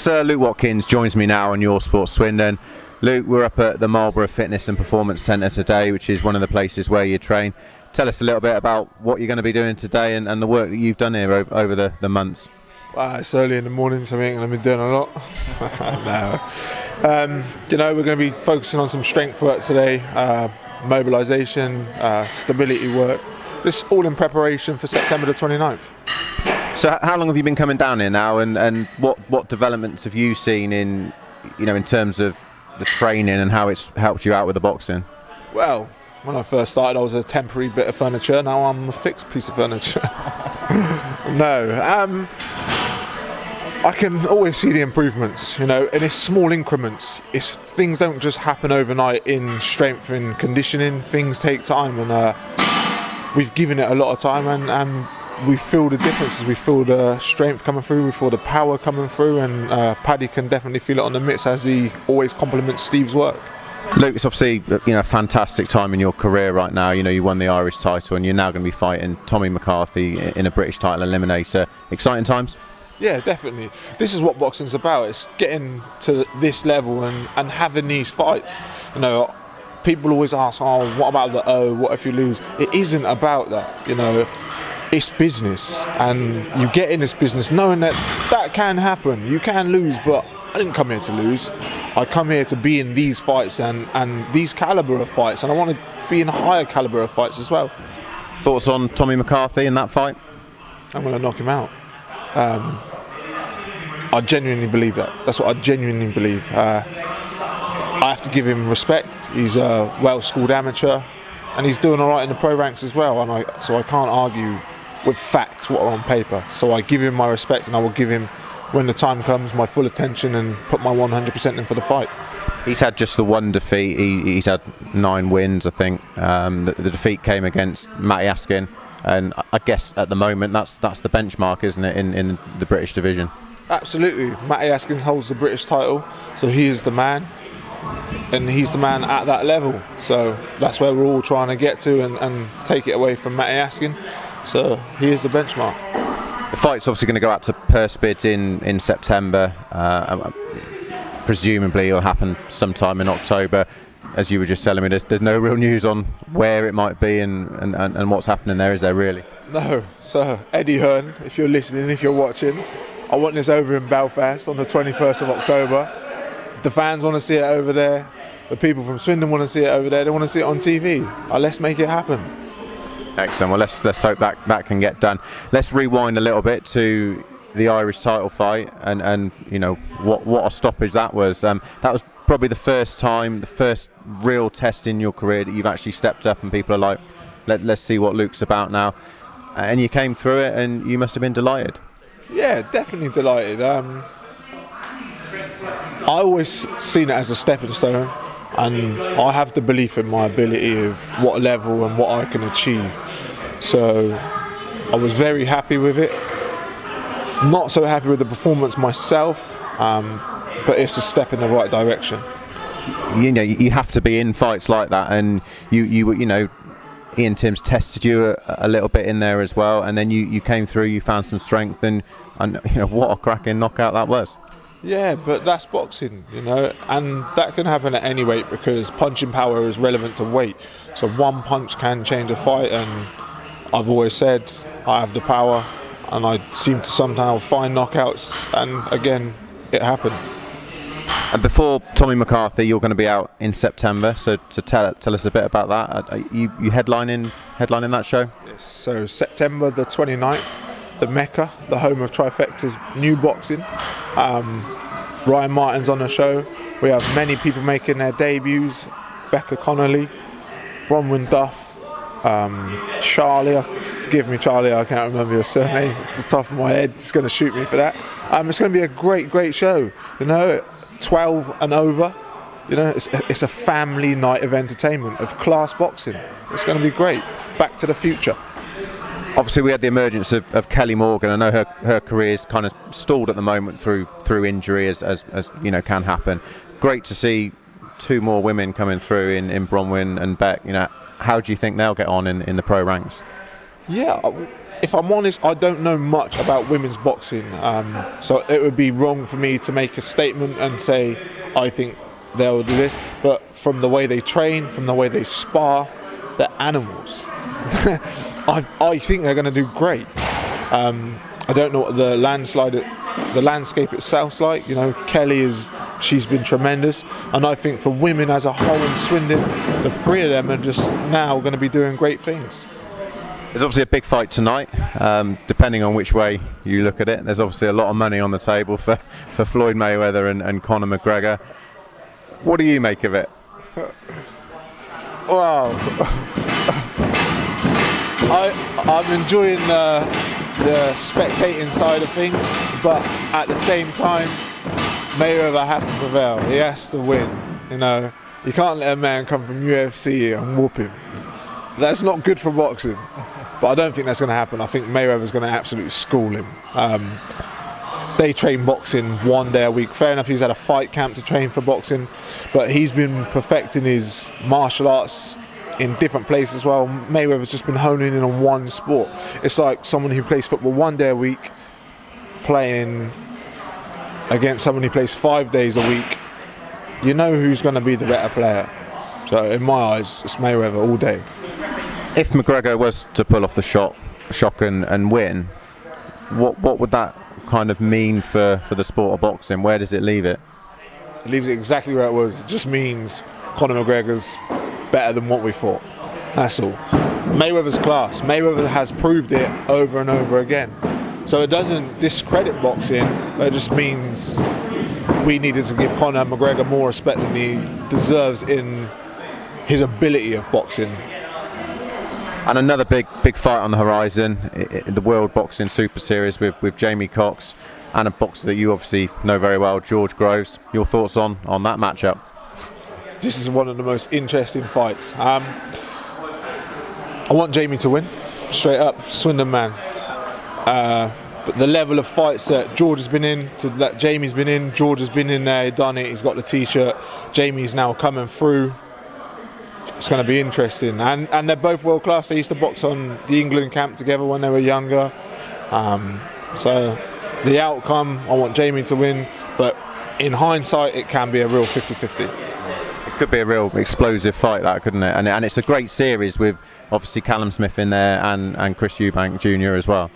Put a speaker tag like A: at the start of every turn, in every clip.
A: Boxer Luke Watkins joins me now on Your Sports Swindon. Luke, we're up at the Marlborough Fitness and Performance Centre today, which is one of the places where you train. Tell us a little bit about what you're going to be doing today and the work that you've done here over the months.
B: It's early in the morning, so we ain't going to be doing a lot. No. We're going to be focusing on some strength work today, mobilisation, stability work. This all in preparation for September the 29th.
A: So how long have you been coming down here now, and what developments have you seen in terms of the training and how it's helped you out with the boxing?
B: Well, when I first started, I was a temporary bit of furniture. Now I'm a fixed piece of furniture. I can always see the improvements, and it's small increments. Things don't just happen overnight in strength and conditioning. Things take time, and we've given it a lot of time, and we feel the differences. We feel the strength coming through, we feel the power coming through, and Paddy can definitely feel it on the mitts as he always compliments Steve's work.
A: Luke, it's obviously a fantastic time in your career right now. You won the Irish title, and you're now going to be fighting Tommy McCarthy in a British title eliminator. Exciting times?
B: Yeah, definitely. This is what boxing's about. It's getting to this level and having these fights. People always ask, what about the O? What if you lose? It isn't about that, It's business, and you get in this business knowing that can happen. You can lose, but I didn't come here to lose. I come here to be in these fights and these calibre of fights, and I want to be in a higher calibre of fights as well.
A: Thoughts on Tommy McCarthy in that fight?
B: I'm going to knock him out. I genuinely believe that. That's what I genuinely believe. I have to give him respect. He's a well-schooled amateur, and he's doing all right in the pro ranks as well. So I can't argue with facts what are on paper. So I give him my respect, and I will give him, when the time comes, my full attention and put my 100% in for the fight.
A: He's had just the one defeat. He's had 9 wins, I think. The defeat came against Matty Askin, and I guess at the moment that's the benchmark, isn't it, in the British division? Absolutely.
B: Matty Askin holds the British title, so he is the man, and he's the man at that level. So that's where we're all trying to get to and take it away from Matty Askin. So he is the benchmark.
A: The fight's obviously going to go out to purse bids in September. Presumably it'll happen sometime in October. As you were just telling me, there's no real news on where it might be and what's happening there, is there really?
B: No. So Eddie Hearn, if you're listening, if you're watching, I want this over in Belfast on the 21st of October. The fans want to see it over there. The people from Swindon want to see it over there. They want to see it on TV. Let's make it happen.
A: Excellent. Well, let's hope that can get done. Let's rewind a little bit to the Irish title fight and what a stoppage that was. That was probably the first real test in your career that you've actually stepped up and people are like, let's see what Luke's about now. And you came through it, and you must have been delighted.
B: Yeah, definitely delighted. I always seen it as a stepping stone, and I have the belief in my ability of what level and what I can achieve. So I was very happy with it. Not so happy with the performance myself, but it's a step in the right direction.
A: You have to be in fights like that, and Ian Timms tested you a little bit in there as well, and then you came through, you found some strength, and what a cracking knockout that was.
B: Yeah, but that's boxing, and that can happen at any weight because punching power is relevant to weight. So one punch can change a fight, and I've always said I have the power, and I seem to somehow find knockouts, and again, it happened.
A: And before Tommy McCarthy, you're going to be out in September, so tell us a bit about that. Are you headlining that show?
B: Yes, so September the 29th, the Mecca, the home of Trifecta's new boxing. Ryan Martin's on the show. We have many people making their debuts. Becca Connolly, Bronwyn Duff, Charlie, forgive me Charlie, I can't remember your surname off the top of my head, it's going to shoot me for that. It's going to be a great show, 12 and over, it's a family night of entertainment, of class boxing. It's going to be great. Back to the future.
A: Obviously we had the emergence of Kelly Morgan. I know her career is kind of stalled at the moment through injury as can happen. Great to see 2 more women coming through in Bronwyn and Beck. How do you think they'll get on in the pro ranks?
B: Yeah, if I'm honest, I don't know much about women's boxing, so it would be wrong for me to make a statement and say I think they'll do this. But from the way they train, from the way they spar, they're animals. I think they're going to do great. I don't know what the landscape itself's like. You know, she's been tremendous, and I think for women as a whole in Swindon, the three of them are just now going to be doing great things.
A: There's obviously a big fight tonight. Depending on which way you look at it, there's obviously a lot of money on the table for Floyd Mayweather and Conor McGregor. What do you make of it?
B: Wow. I'm enjoying the spectating side of things, but at the same time, Mayweather has to prevail. He has to win. You know, you can't let a man come from UFC and whoop him. That's not good for boxing. But I don't think that's going to happen. I think Mayweather's going to absolutely school him. They train boxing 1 day a week. Fair enough, he's had a fight camp to train for boxing, but he's been perfecting his martial arts in different places as well. Mayweather's just been honing in on one sport. It's like someone who plays football 1 day a week playing against someone who plays 5 days a week. You know who's going to be the better player. So in my eyes, it's Mayweather all day.
A: If McGregor was to pull off the shock and win, what would that kind of mean for the sport of boxing? Where does it leave it?
B: It leaves it exactly where it was. It just means Conor McGregor's better than what we thought. That's all. Mayweather's class. Mayweather has proved it over and over again. So it doesn't discredit boxing, but it just means we needed to give Conor McGregor more respect than he deserves in his ability of boxing.
A: And another big fight on the horizon, the World Boxing Super Series with Jamie Cox and a boxer that you obviously know very well, George Groves. Your thoughts on that matchup?
B: This is one of the most interesting fights. I want Jamie to win, straight up, Swindon man. But the level of fights that George has been in, that Jamie's been in, George has been in there, done it, he's got the t-shirt, Jamie's now coming through. It's going to be interesting, and they're both world class. They used to box on the England camp together when they were younger. So the outcome, I want Jamie to win, but in hindsight it can be a real 50-50.
A: It could be a real explosive fight, that, couldn't it? And it's a great series with obviously Callum Smith in there and Chris Eubank Jr. as well.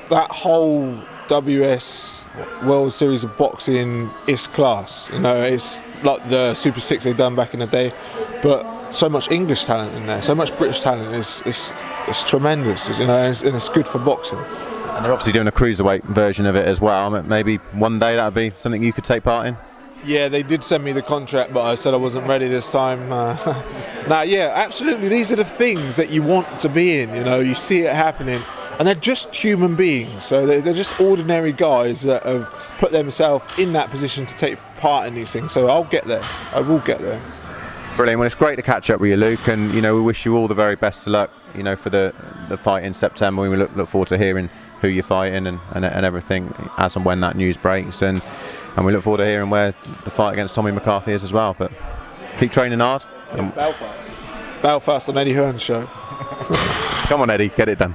B: That whole WS World Series of Boxing is class. You know, it's like the Super 6 they've done back in the day, but so much English talent in there, so much British talent. It's tremendous, you know, and it's good for boxing.
A: And they're obviously doing a cruiserweight version of it as well. Maybe one day that would be something you could take part in.
B: Yeah, they did send me the contract, but I said I wasn't ready this time. Now, yeah, absolutely. These are the things that you want to be in. You know, you see it happening. And they're just human beings, so they're just ordinary guys that have put themselves in that position to take part in these things. So I'll get there. I will get there.
A: Brilliant. Well, it's great to catch up with you, Luke, and you know we wish you all the very best of luck. You know, for the fight in September. We look forward to hearing who you're fighting and everything as and when that news breaks, and we look forward to hearing where the fight against Tommy McCarthy is as well. But keep training hard.
B: Belfast on Eddie Hearn's show.
A: Come on, Eddie, get it done.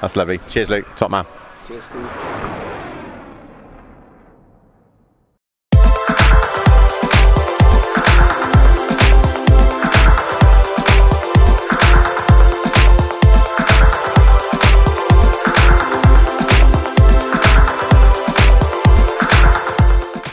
A: That's lovely. Cheers, Luke. Top man.
B: Cheers, Steve.